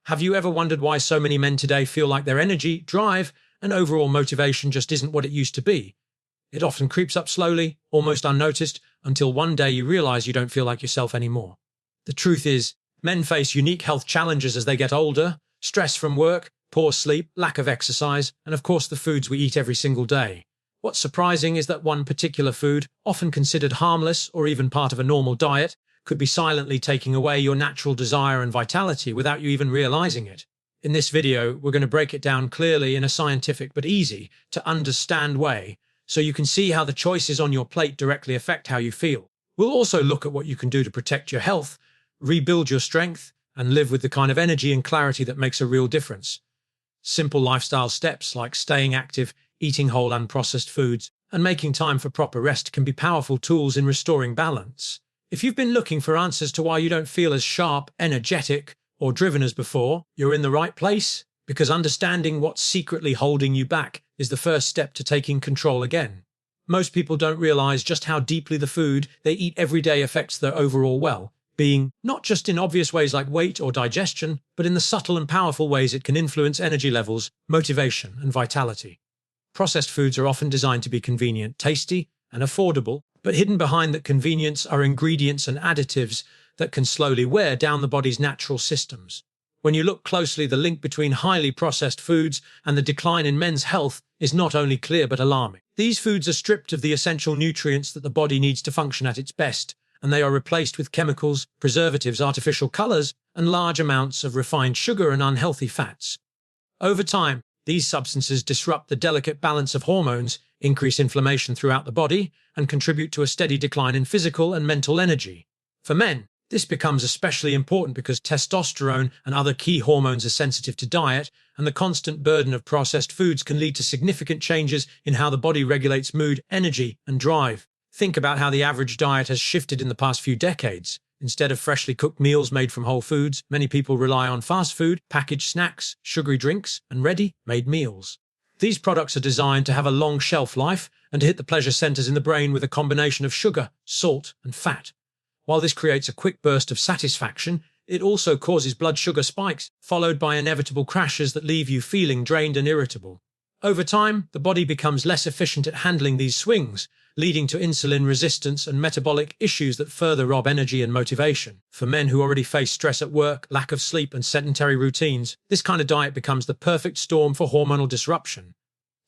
Have you ever wondered why so many men today feel like their energy, drive, and overall motivation just isn't what it used to be? It often creeps up slowly, almost unnoticed, until one day you realize you don't feel like yourself anymore. The truth is, men face unique health challenges as they get older: stress from work, poor sleep, lack of exercise, and of course the foods we eat every single day. What's surprising is that one particular food, often considered harmless or even part of a normal diet, could be silently taking away your natural desire and vitality without you even realizing it. In this video, we're going to break it down clearly in a scientific but easy to understand way, so you can see how the choices on your plate directly affect how you feel. We'll also look at what you can do to protect your health, rebuild your strength, and live with the kind of energy and clarity that makes a real difference. Simple lifestyle steps like staying active, eating whole unprocessed foods, and making time for proper rest can be powerful tools in restoring balance. If you've been looking for answers to why you don't feel as sharp, energetic, or driven as before, you're in the right place, because understanding what's secretly holding you back is the first step to taking control again. Most people don't realize just how deeply the food they eat every day affects their overall well-being, not just in obvious ways like weight or digestion, but in the subtle and powerful ways it can influence energy levels, motivation, and vitality. Processed foods are often designed to be convenient, tasty, and affordable, but hidden behind that convenience are ingredients and additives that can slowly wear down the body's natural systems. When you look closely, the link between highly processed foods and the decline in men's health is not only clear but alarming. These foods are stripped of the essential nutrients that the body needs to function at its best, and they are replaced with chemicals, preservatives, artificial colors, and large amounts of refined sugar and unhealthy fats. Over time, these substances disrupt the delicate balance of hormones, increase inflammation throughout the body, and contribute to a steady decline in physical and mental energy. For men, this becomes especially important because testosterone and other key hormones are sensitive to diet, and the constant burden of processed foods can lead to significant changes in how the body regulates mood, energy, and drive. Think about how the average diet has shifted in the past few decades. Instead of freshly cooked meals made from whole foods, many people rely on fast food, packaged snacks, sugary drinks, and ready-made meals. These products are designed to have a long shelf life and to hit the pleasure centers in the brain with a combination of sugar, salt, and fat. While this creates a quick burst of satisfaction, it also causes blood sugar spikes, followed by inevitable crashes that leave you feeling drained and irritable. Over time, the body becomes less efficient at handling these swings, leading to insulin resistance and metabolic issues that further rob energy and motivation. For men who already face stress at work, lack of sleep, and sedentary routines, this kind of diet becomes the perfect storm for hormonal disruption.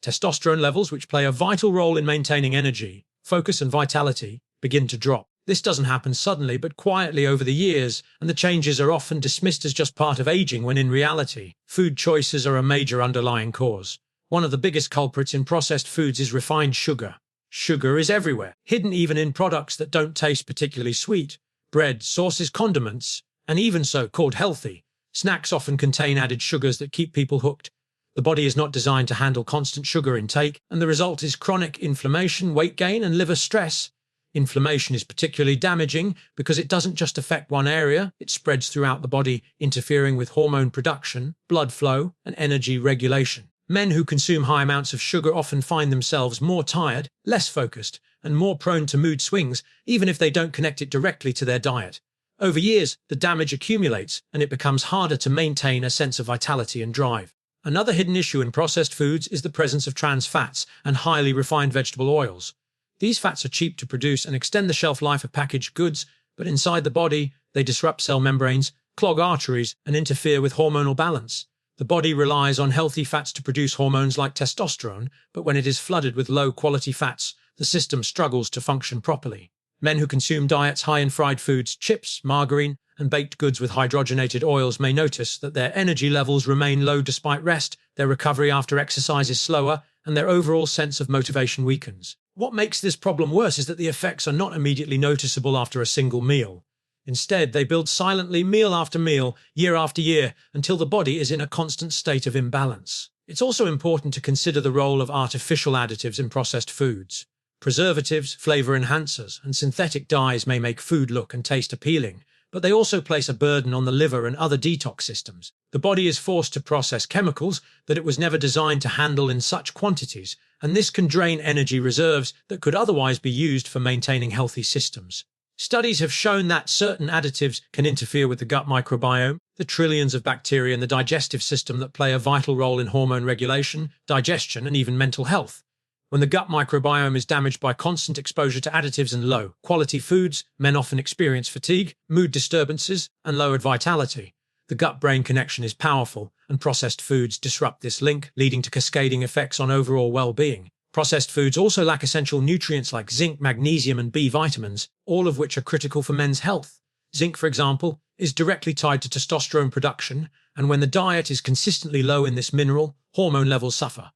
Testosterone levels, which play a vital role in maintaining energy, focus, and vitality, begin to drop. This doesn't happen suddenly, but quietly over the years, and the changes are often dismissed as just part of aging when in reality, food choices are a major underlying cause. One of the biggest culprits in processed foods is refined sugar. Sugar is everywhere, hidden even in products that don't taste particularly sweet. Bread, sauces, condiments, and even so-called healthy snacks often contain added sugars that keep people hooked. The body is not designed to handle constant sugar intake, and the result is chronic inflammation, weight gain, and liver stress. Inflammation is particularly damaging because it doesn't just affect one area, it spreads throughout the body, interfering with hormone production, blood flow, and energy regulation. Men who consume high amounts of sugar often find themselves more tired, less focused, and more prone to mood swings, even if they don't connect it directly to their diet. Over years, the damage accumulates, and it becomes harder to maintain a sense of vitality and drive. Another hidden issue in processed foods is the presence of trans fats and highly refined vegetable oils. These fats are cheap to produce and extend the shelf life of packaged goods, but inside the body, they disrupt cell membranes, clog arteries, and interfere with hormonal balance. The body relies on healthy fats to produce hormones like testosterone, but when it is flooded with low-quality fats, the system struggles to function properly. Men who consume diets high in fried foods, chips, margarine, and baked goods with hydrogenated oils may notice that their energy levels remain low despite rest, their recovery after exercise is slower, and their overall sense of motivation weakens. What makes this problem worse is that the effects are not immediately noticeable after a single meal. Instead, they build silently meal after meal, year after year, until the body is in a constant state of imbalance. It's also important to consider the role of artificial additives in processed foods. Preservatives, flavor enhancers, and synthetic dyes may make food look and taste appealing, but they also place a burden on the liver and other detox systems. The body is forced to process chemicals that it was never designed to handle in such quantities, and this can drain energy reserves that could otherwise be used for maintaining healthy systems. Studies have shown that certain additives can interfere with the gut microbiome, the trillions of bacteria in the digestive system that play a vital role in hormone regulation, digestion, and even mental health. When the gut microbiome is damaged by constant exposure to additives and low-quality foods, men often experience fatigue, mood disturbances, and lowered vitality. The gut-brain connection is powerful, and processed foods disrupt this link, leading to cascading effects on overall well-being. Processed foods also lack essential nutrients like zinc, magnesium, and B vitamins, all of which are critical for men's health. Zinc, for example, is directly tied to testosterone production, and when the diet is consistently low in this mineral, hormone levels suffer.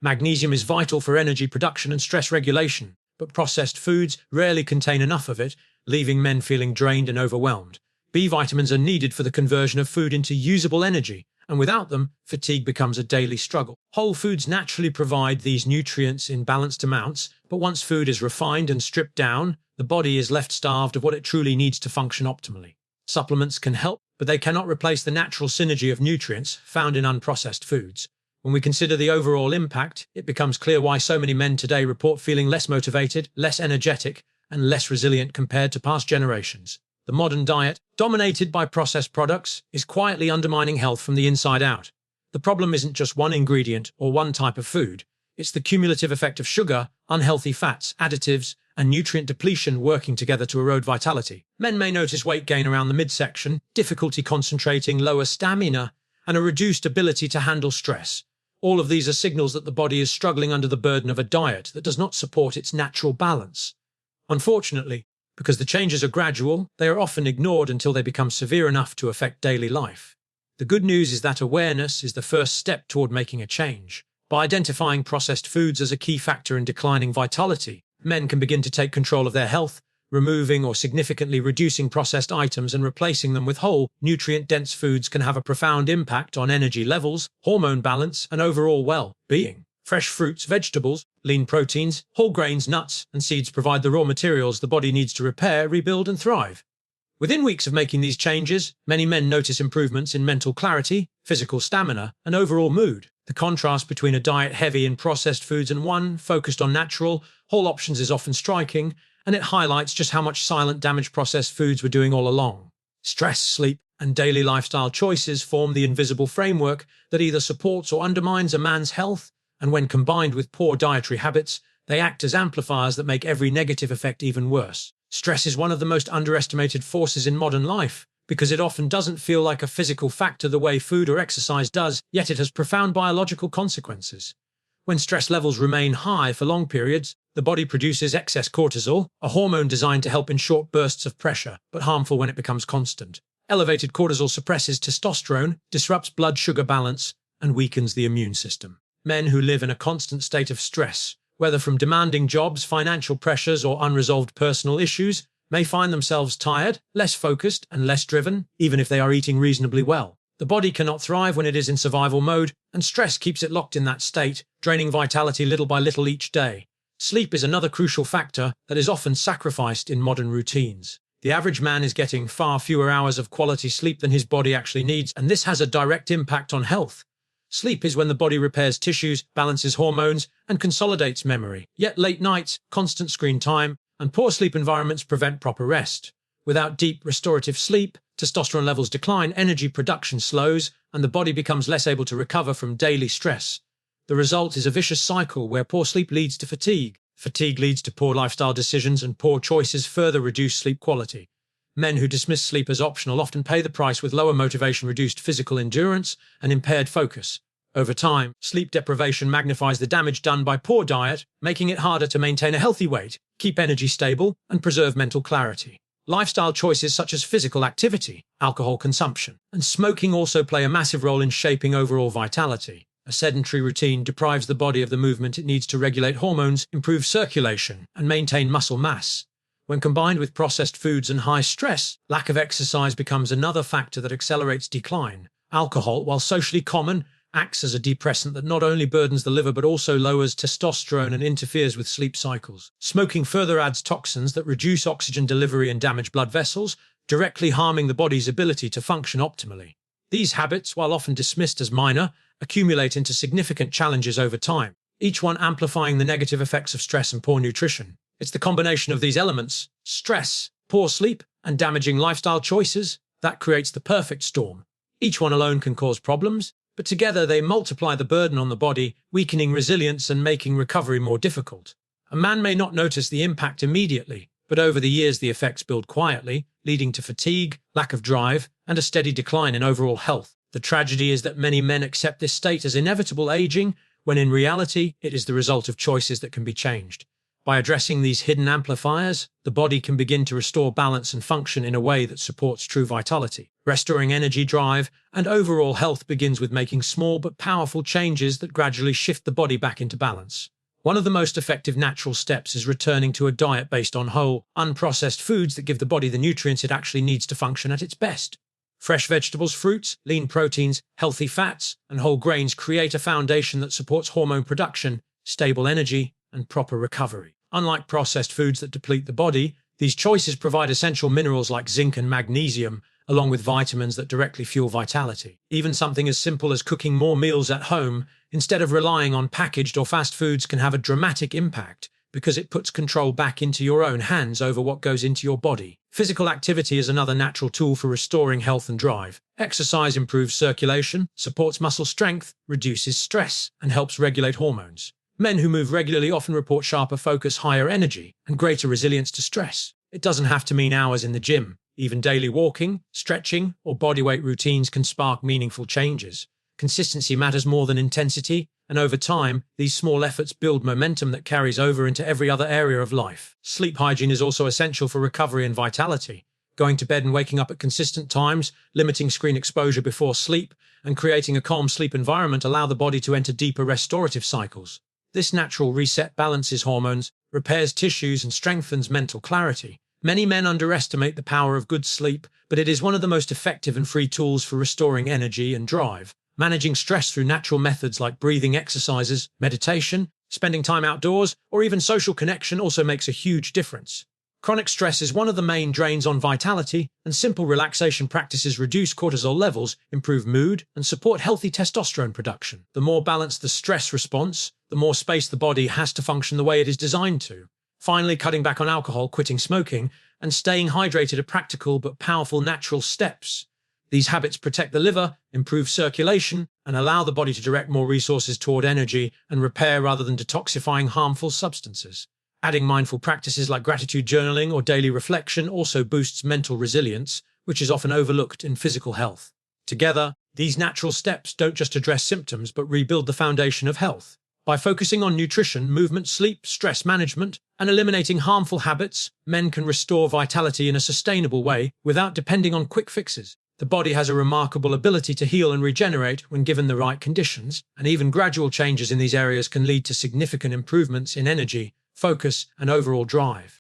Magnesium is vital for energy production and stress regulation, but processed foods rarely contain enough of it, leaving men feeling drained and overwhelmed. B vitamins are needed for the conversion of food into usable energy, and without them, fatigue becomes a daily struggle. Whole foods naturally provide these nutrients in balanced amounts, but once food is refined and stripped down, the body is left starved of what it truly needs to function optimally. Supplements can help, but they cannot replace the natural synergy of nutrients found in unprocessed foods. When we consider the overall impact, it becomes clear why so many men today report feeling less motivated, less energetic, and less resilient compared to past generations. The modern diet, dominated by processed products, is quietly undermining health from the inside out. The problem isn't just one ingredient or one type of food. It's the cumulative effect of sugar, unhealthy fats, additives, and nutrient depletion working together to erode vitality. Men may notice weight gain around the midsection, difficulty concentrating, lower stamina, and a reduced ability to handle stress. All of these are signals that the body is struggling under the burden of a diet that does not support its natural balance. Unfortunately, because the changes are gradual, they are often ignored until they become severe enough to affect daily life. The good news is that awareness is the first step toward making a change. By identifying processed foods as a key factor in declining vitality, men can begin to take control of their health, removing or significantly reducing processed items and replacing them with whole, nutrient-dense foods can have a profound impact on energy levels, hormone balance, and overall well-being. Fresh fruits, vegetables, lean proteins, whole grains, nuts, and seeds provide the raw materials the body needs to repair, rebuild, and thrive. Within weeks of making these changes, many men notice improvements in mental clarity, physical stamina, and overall mood. The contrast between a diet heavy in processed foods and one focused on natural, whole options is often striking, and it highlights just how much silent damage processed foods were doing all along. Stress, sleep, and daily lifestyle choices form the invisible framework that either supports or undermines a man's health, and when combined with poor dietary habits, they act as amplifiers that make every negative effect even worse. Stress is one of the most underestimated forces in modern life, because it often doesn't feel like a physical factor the way food or exercise does, yet it has profound biological consequences. When stress levels remain high for long periods, the body produces excess cortisol, a hormone designed to help in short bursts of pressure, but harmful when it becomes constant. Elevated cortisol suppresses testosterone, disrupts blood sugar balance, and weakens the immune system. Men who live in a constant state of stress, whether from demanding jobs, financial pressures, or unresolved personal issues, may find themselves tired, less focused, and less driven, even if they are eating reasonably well. The body cannot thrive when it is in survival mode, and stress keeps it locked in that state, draining vitality little by little each day. Sleep is another crucial factor that is often sacrificed in modern routines. The average man is getting far fewer hours of quality sleep than his body actually needs, and this has a direct impact on health. Sleep is when the body repairs tissues, balances hormones, and consolidates memory. Yet late nights, constant screen time, and poor sleep environments prevent proper rest. Without deep, restorative sleep, testosterone levels decline, energy production slows, and the body becomes less able to recover from daily stress. The result is a vicious cycle where poor sleep leads to fatigue. Fatigue leads to poor lifestyle decisions, and poor choices further reduce sleep quality. Men who dismiss sleep as optional often pay the price with lower motivation, reduced physical endurance, and impaired focus. Over time, sleep deprivation magnifies the damage done by poor diet, making it harder to maintain a healthy weight, keep energy stable, and preserve mental clarity. Lifestyle choices such as physical activity, alcohol consumption, and smoking also play a massive role in shaping overall vitality. A sedentary routine deprives the body of the movement it needs to regulate hormones, improve circulation, and maintain muscle mass. When combined with processed foods and high stress, lack of exercise becomes another factor that accelerates decline. Alcohol, while socially common, acts as a depressant that not only burdens the liver but also lowers testosterone and interferes with sleep cycles. Smoking further adds toxins that reduce oxygen delivery and damage blood vessels, directly harming the body's ability to function optimally. These habits, while often dismissed as minor, accumulate into significant challenges over time, each one amplifying the negative effects of stress and poor nutrition. It's the combination of these elements, stress, poor sleep and damaging lifestyle choices, that creates the perfect storm. Each one alone can cause problems, but together they multiply the burden on the body, weakening resilience and making recovery more difficult. A man may not notice the impact immediately, but over the years the effects build quietly, leading to fatigue, lack of drive, and a steady decline in overall health. The tragedy is that many men accept this state as inevitable aging, when in reality it is the result of choices that can be changed. By addressing these hidden amplifiers, the body can begin to restore balance and function in a way that supports true vitality. Restoring energy, drive, and overall health begins with making small but powerful changes that gradually shift the body back into balance. One of the most effective natural steps is returning to a diet based on whole, unprocessed foods that give the body the nutrients it actually needs to function at its best. Fresh vegetables, fruits, lean proteins, healthy fats, and whole grains create a foundation that supports hormone production, stable energy, and proper recovery. Unlike processed foods that deplete the body, these choices provide essential minerals like zinc and magnesium, along with vitamins that directly fuel vitality. Even something as simple as cooking more meals at home, instead of relying on packaged or fast foods, can have a dramatic impact because it puts control back into your own hands over what goes into your body. Physical activity is another natural tool for restoring health and drive. Exercise improves circulation, supports muscle strength, reduces stress, and helps regulate hormones. Men who move regularly often report sharper focus, higher energy, and greater resilience to stress. It doesn't have to mean hours in the gym. Even daily walking, stretching, or bodyweight routines can spark meaningful changes. Consistency matters more than intensity, and over time, these small efforts build momentum that carries over into every other area of life. Sleep hygiene is also essential for recovery and vitality. Going to bed and waking up at consistent times, limiting screen exposure before sleep, and creating a calm sleep environment allow the body to enter deeper restorative cycles. This natural reset balances hormones, repairs tissues, and strengthens mental clarity. Many men underestimate the power of good sleep, but it is one of the most effective and free tools for restoring energy and drive. Managing stress through natural methods like breathing exercises, meditation, spending time outdoors, or even social connection also makes a huge difference. Chronic stress is one of the main drains on vitality, and simple relaxation practices reduce cortisol levels, improve mood, and support healthy testosterone production. The more balanced the stress response, the more space the body has to function the way it is designed to. Finally, cutting back on alcohol, quitting smoking, and staying hydrated are practical but powerful natural steps. These habits protect the liver, improve circulation, and allow the body to direct more resources toward energy and repair rather than detoxifying harmful substances. Adding mindful practices like gratitude journaling or daily reflection also boosts mental resilience, which is often overlooked in physical health. Together, these natural steps don't just address symptoms but rebuild the foundation of health. By focusing on nutrition, movement, sleep, stress management, and eliminating harmful habits, men can restore vitality in a sustainable way without depending on quick fixes. The body has a remarkable ability to heal and regenerate when given the right conditions, and even gradual changes in these areas can lead to significant improvements in energy, focus, and overall drive.